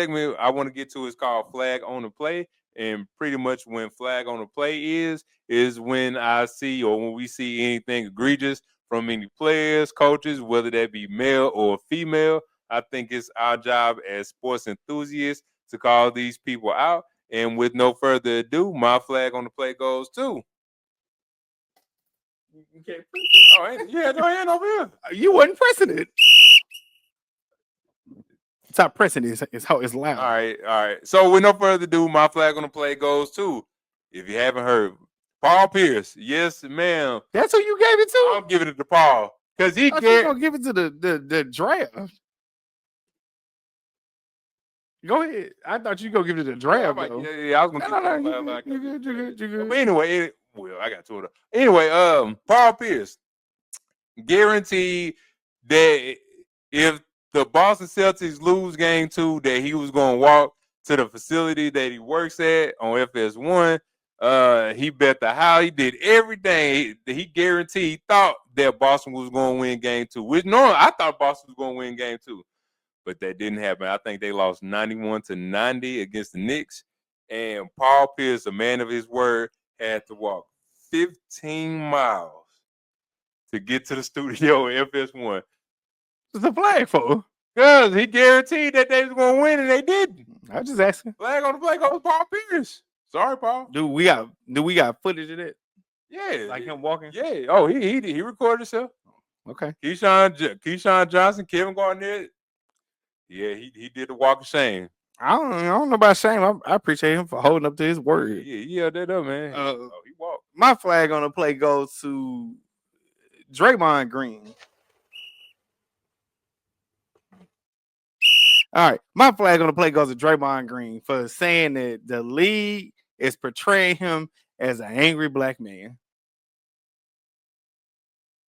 segment I want to get to is called Flag on the Play. And pretty much when Flag on the Play is when I see or when we see anything egregious from any players, coaches, whether that be male or female. I think it's our job as sports enthusiasts to call these people out. And with no further ado, my flag on the play goes to. You can't press it. Oh, you had your hand over here. You wasn't pressing it. Stop pressing it. It's how it's loud. All right. So with no further ado, my flag on the play goes to, if you haven't heard, Paul Pierce. Yes, ma'am. That's who you gave it to? I'm giving it to Paul. Because he gonna give it to the draft. Go ahead. I thought you were gonna give it to the draft. I was gonna give it to the But anyway, I got two of them. Anyway, Paul Pierce guaranteed that if the Boston Celtics lose game 2, that he was gonna walk to the facility that he works at on FS1. He bet the house. He did everything. He guaranteed. He thought that Boston was going to win game 2. Which I thought Boston was going to win game 2, but that didn't happen. I think they lost 91-90 against the Knicks. And Paul Pierce, a man of his word, had to walk 15 miles to get to the studio at FS1. What's the flag for? Because he guaranteed that they was going to win, and they didn't. I was just asking. Flag on the play goes Paul Pierce. Sorry, Paul. Do we got footage of that? Yeah. Like him walking? Yeah. Oh, he recorded himself. Okay. Keyshawn Johnson, Kevin Garnett. Yeah, he did the walk of shame. I don't know about shame. I appreciate him for holding up to his word. Yeah, he held that up, man. He walked. My flag on the play goes to Draymond Green. All right, my flag on the play goes to Draymond Green for saying that the league is portraying him as an angry black man.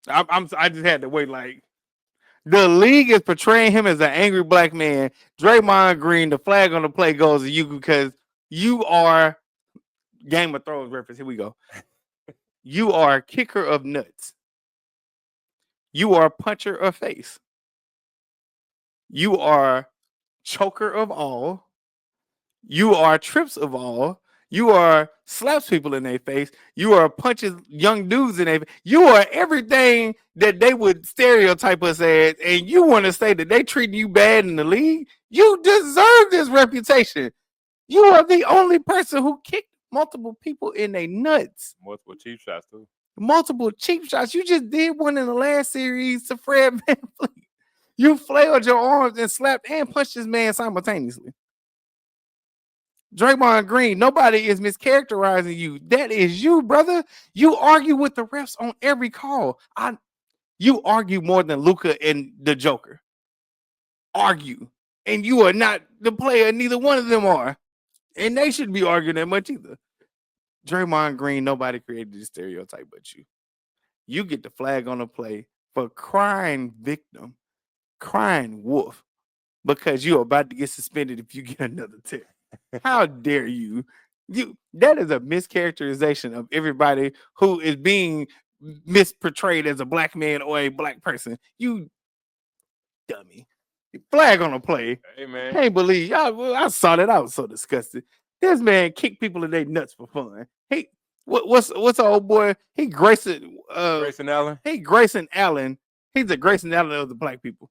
I just had to wait. Like, the league is portraying him as an angry black man. Draymond Green, the flag on the play goes to you because you are Game of Thrones reference. Here we go. You are kicker of nuts. You are puncher of face. You are choker of all. You are trips of all. You are slaps people in their face. You are punches young dudes in their face. You are everything that they would stereotype us as, and you want to say that they treat you bad in the league? You deserve this reputation. You are the only person who kicked multiple people in their nuts. Multiple cheap shots, too. Multiple cheap shots. You just did one in the last series to Fred VanVleet. You flailed your arms and slapped and punched this man simultaneously. Draymond Green, nobody is mischaracterizing you. That is you, brother. You argue with the refs on every call. You argue more than Luka and the Joker. Argue. And you are not the player. Neither one of them are. And they shouldn't be arguing that much either. Draymond Green, nobody created this stereotype but you. You get the flag on the play for crying victim, crying wolf, because you're about to get suspended if you get another tip. How dare you? That is a mischaracterization of everybody who is being misportrayed as a black man or a black person. You dummy. Flag on the play. Hey, man. Can't believe y'all. I saw that. I was so disgusted. This man kicked people in their nuts for fun. Hey, what's the old boy? Grayson Allen. Hey, Grayson Allen. He's the Grayson Allen of the black people.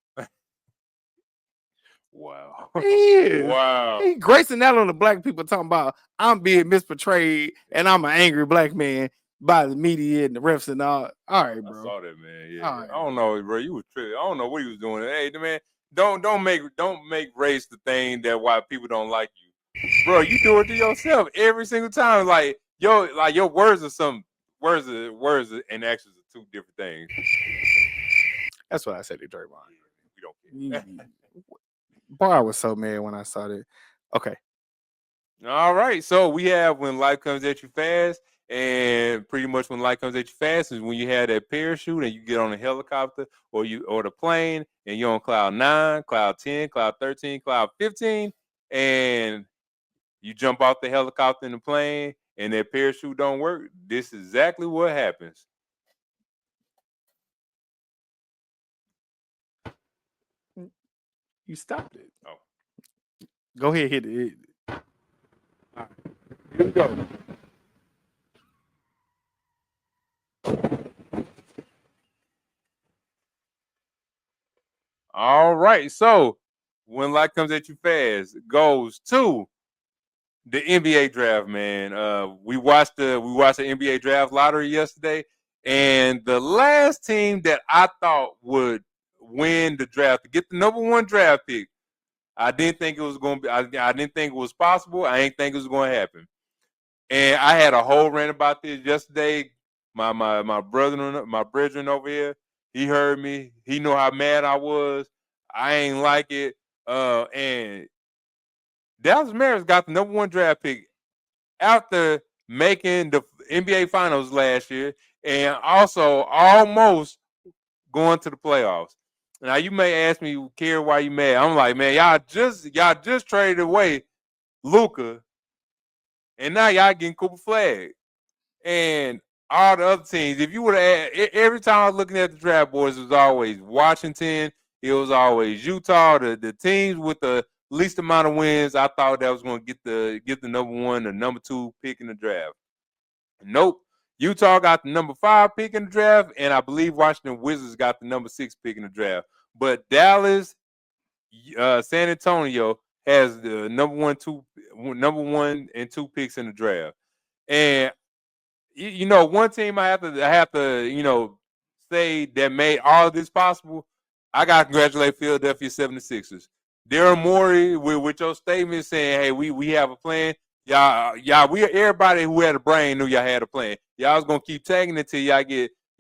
Wow. He is. Wow. He Grayson Allen of the black people talking about I'm being misportrayed and I'm an angry black man by the media and the refs and all. All right, bro. I saw that, man. Yeah. Right. I don't know, bro. You was tripping. I don't know what he was doing. Hey, man, don't make race the thing that why people don't like you. Bro, you do it to yourself every single time. Like your words are some words and actions are two different things. That's what I said to Draymond. We don't care. Boy, I was so mad when I saw that. Okay. All right. So we have when life comes at you fast, and pretty much when life comes at you fast is when you have that parachute and you get on a helicopter or the plane and you're on cloud 9, cloud 10, cloud 13, cloud 15, and you jump off the helicopter in the plane and that parachute don't work. This is exactly what happens. You stopped it. Oh. Go ahead, hit it. All right, here we go. All right, so when life comes at you fast, goes to the NBA draft, man. We watched the NBA draft lottery yesterday, and the last team that I thought would win the draft to get the number one draft pick, I didn't think it was going to be. I didn't think it was possible. I didn't think it was going to happen. And I had a whole rant about this yesterday. My brother, my brethren over here, he heard me. He knew how mad I was. I ain't like it. And Dallas Mavericks got the number one draft pick after making the NBA Finals last year and also almost going to the playoffs. Now you may ask me, Kerry, why you mad? I'm like, man, y'all just traded away Luka, and now y'all getting Cooper Flagg and all the other teams. If you would have, every time I was looking at the draft boards, it was always Washington, it was always Utah, the teams with the least amount of wins. I thought that was going to get the number one, the number two pick in the draft. Nope. Utah got the number 5 pick in the draft, and I believe Washington Wizards got the number 6 pick in the draft. But Dallas, San Antonio has the number 1 and 2 picks in the draft. And you know, one team I have to say that made all of this possible. I got to congratulate Philadelphia 76ers. Daryl Morey with your statement saying, "Hey, we have a plan." Y'all, everybody who had a brain knew y'all had a plan. Y'all was gonna keep tagging it till y'all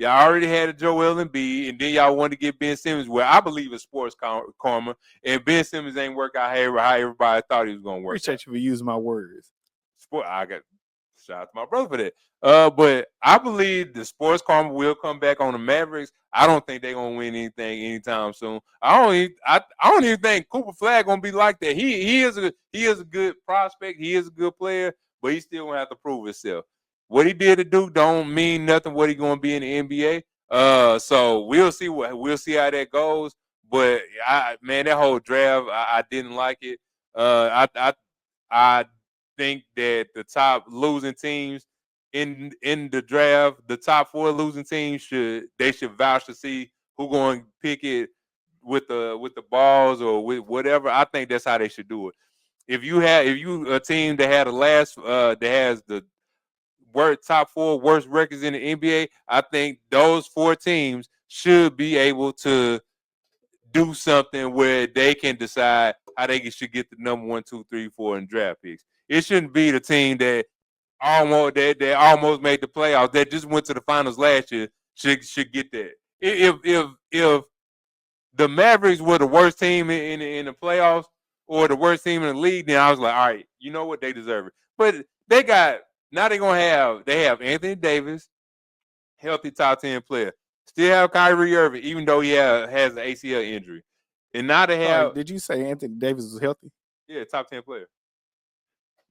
already had a Joel Embiid, and then y'all wanted to get Ben Simmons. Well, I believe in sports karma, and Ben Simmons ain't work out how everybody thought he was gonna work. Appreciate you for using my words. I got shout out to my brother for that. But I believe the sports karma will come back on the Mavericks. I don't think they're gonna win anything anytime soon. I don't even think Cooper Flagg gonna be like that. He is a good prospect. He is a good player, but he still gonna have to prove himself. What he did to Duke don't mean nothing. What he gonna be in the NBA? So we'll see how that goes. But that whole draft, I didn't like it. I think that the top losing teams in the draft, the top 4 losing teams should vouch to see who going to pick it with the balls or with whatever. I think that's how they should do it. If you a team that had that has the top 4 worst records in the NBA, I think those 4 teams should be able to do something where they can decide how they should get the number 1, 2, 3, 4 in draft picks. It shouldn't be the team that almost made the playoffs that just went to the finals last year should get that. If the Mavericks were the worst team in the playoffs or the worst team in the league, then I was like, all right, you know what, they deserve it. But they have Anthony Davis, healthy top 10 player. Still have Kyrie Irving, even though he has an ACL injury. And now they have. Did you say Anthony Davis was healthy? Yeah, top 10 player.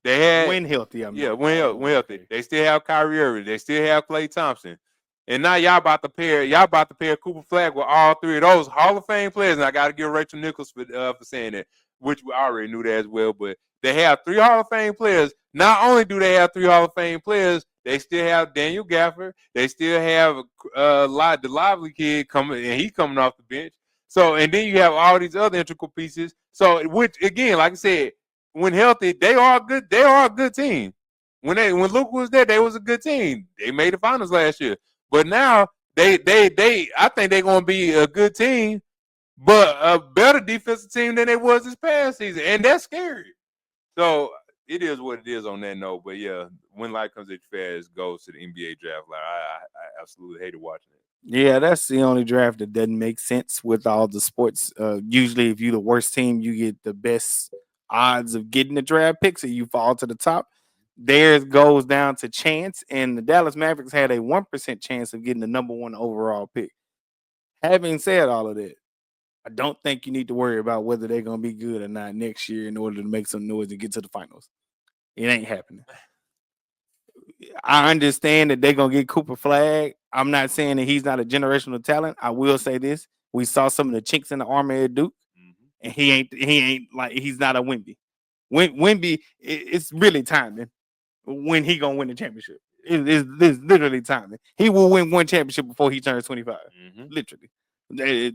They had when healthy. I mean. Yeah, when healthy. They still have Kyrie Irving. They still have Klay Thompson. And now y'all about to pair Cooper Flagg with all 3 of those Hall of Fame players. And I got to give Rachel Nichols for saying that, which we already knew that as well. But they have 3 Hall of Fame players. Not only do they have 3 Hall of Fame players, they still have Daniel Gafford. They still have the lively kid coming, and he's coming off the bench. So, and then you have all these other integral pieces. So, which again, like I said, when healthy, they are good. They are a good team. When Luke was there, they was a good team. They made the finals last year. But now I think they're gonna be a good team, but a better defensive team than they was this past season, and that's scary. So it is what it is on that note. But yeah, when life comes at you fast, goes to the NBA draft. Like I absolutely hated watching it. Yeah, that's the only draft that doesn't make sense with all the sports. Usually, if you're the worst team, you get the best odds of getting the draft picks, and you fall to the top. Theirs goes down to chance, and the Dallas Mavericks had a 1% chance of getting the number 1 overall pick. Having said all of that, I don't think you need to worry about whether they're going to be good or not next year in order to make some noise and get to the finals. It ain't happening. I understand that they're going to get Cooper Flagg. I'm not saying that he's not a generational talent. I will say this. We saw some of the chinks in the armor at Duke, and he ain't like he's not a Wemby. Wemby, it's really timing when he gonna win the championship. It's literally timing. He will win one championship before he turns 25. Literally.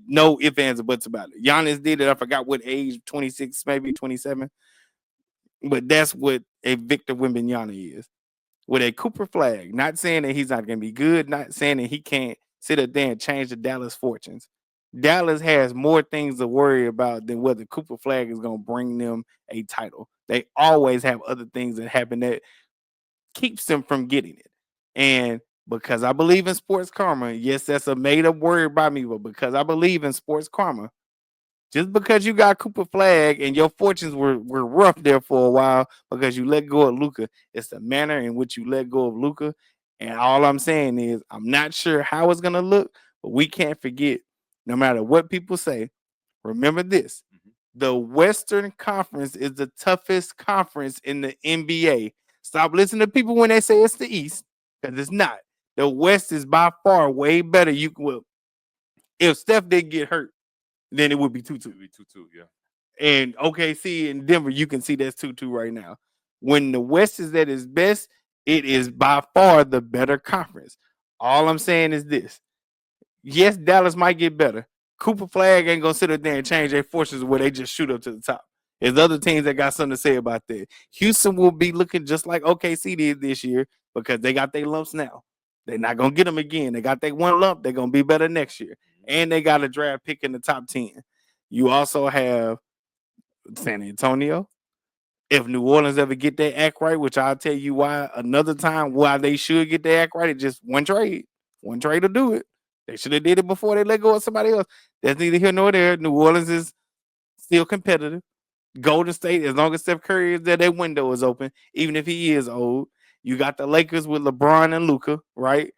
No ifs, ands, or buts about it. Giannis did it. I forgot what age, 26, maybe 27. But that's what a Victor Wembanyama is. With a Cooper Flagg, not saying that he's not going to be good, not saying that he can't sit up there and change the Dallas fortunes. Dallas has more things to worry about than whether Cooper Flagg is going to bring them a title. They always have other things that happen that keeps them from getting it. And because I believe in sports karma, yes, that's a made-up word by me, but because I believe in sports karma, just because you got Cooper Flagg and your fortunes were rough there for a while because you let go of Luka, it's the manner in which you let go of Luka. And all I'm saying is, I'm not sure how it's going to look, but we can't forget, no matter what people say, remember this. The Western Conference is the toughest conference in the NBA. Stop listening to people when they say it's the East, because it's not. The West is by far way better. If Steph didn't get hurt, then it would be 2-2. It would be 2-2, yeah. And OKC in Denver, you can see that's 2-2 right now. When the West is at its best, it is by far the better conference. All I'm saying is this. Yes, Dallas might get better. Cooper Flagg ain't going to sit up there and change their fortunes where they just shoot up to the top. There's other teams that got something to say about that. Houston will be looking just like OKC did this year because they got their lumps now. They're not going to get them again. They got their one lump. They're going to be better next year. And they got a draft pick in the top 10. You also have San Antonio. If New Orleans ever get their act right, which I'll tell you why another time why they should get their act right, it's just one trade. One trade to do it. They should have did it before they let go of somebody else. That's neither here nor there. New Orleans is still competitive. Golden State, as long as Steph Curry is there, their window is open, even if he is old. You got the Lakers with LeBron and Luka, right?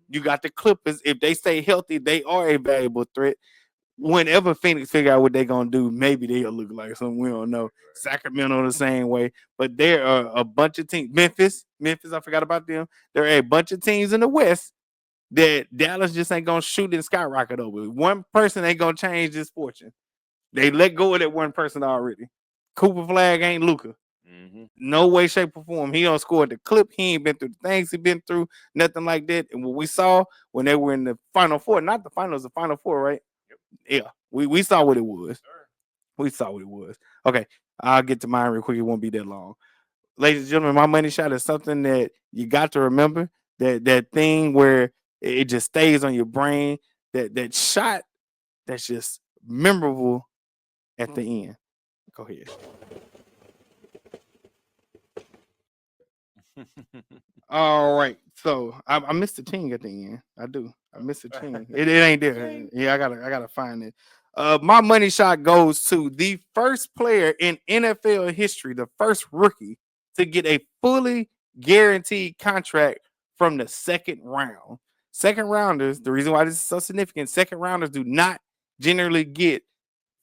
You got the Clippers. If they stay healthy, they are a valuable threat. Whenever Phoenix figure out what they're going to do, maybe they'll look like something we don't know. Sacramento the same way. But there are a bunch of teams. Memphis, I forgot about them. There are a bunch of teams in the West that Dallas just ain't going to shoot and skyrocket over. One person ain't going to change this fortune. They let go of that one person already. Cooper Flagg ain't Luka. No way, shape, or form. He don't score the clip. He ain't been through the things he been through. Nothing like that. And what we saw when they were in the Final Four, not the finals, the Final Four, right? Yep. Yeah, we saw what it was. Sure. We saw what it was. Okay, I'll get to mine real quick. It won't be that long. Ladies and gentlemen, my money shot is something that you got to remember. That thing where it just stays on your brain. That shot that's just memorable at the end. Go ahead. All right. So I missed the ting at the end. I do. I missed the ting. It ain't there. Yeah, I gotta find it. My money shot goes to the first player in NFL history, the first rookie to get a fully guaranteed contract from the second round. Second rounders, the reason why this is so significant, second rounders do not generally get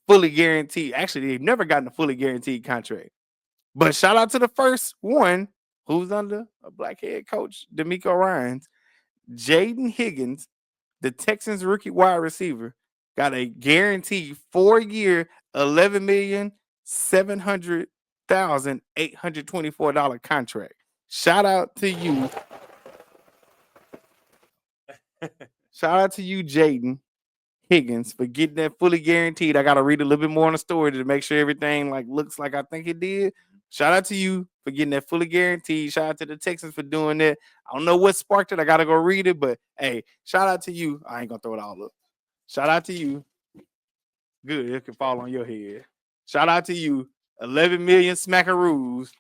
fully guaranteed. Actually, they've never gotten a fully guaranteed contract. But shout out to the first one who's under a black head coach, DeMeco Ryans. Jadeyn Higgins, the Texans rookie wide receiver, got a guaranteed 4-year, $11,700,824 contract. Shout out to you. Shout out to you, Jadeyn Higgins, for getting that fully guaranteed. I got to read a little bit more on the story to make sure everything looks like I think it did. Shout out to you for getting that fully guaranteed. Shout out to the Texans for doing that. I don't know what sparked it. I got to go read it, but hey, shout out to you. I ain't going to throw it all up. Shout out to you. Good. It can fall on your head. Shout out to you. 11 million smackaroos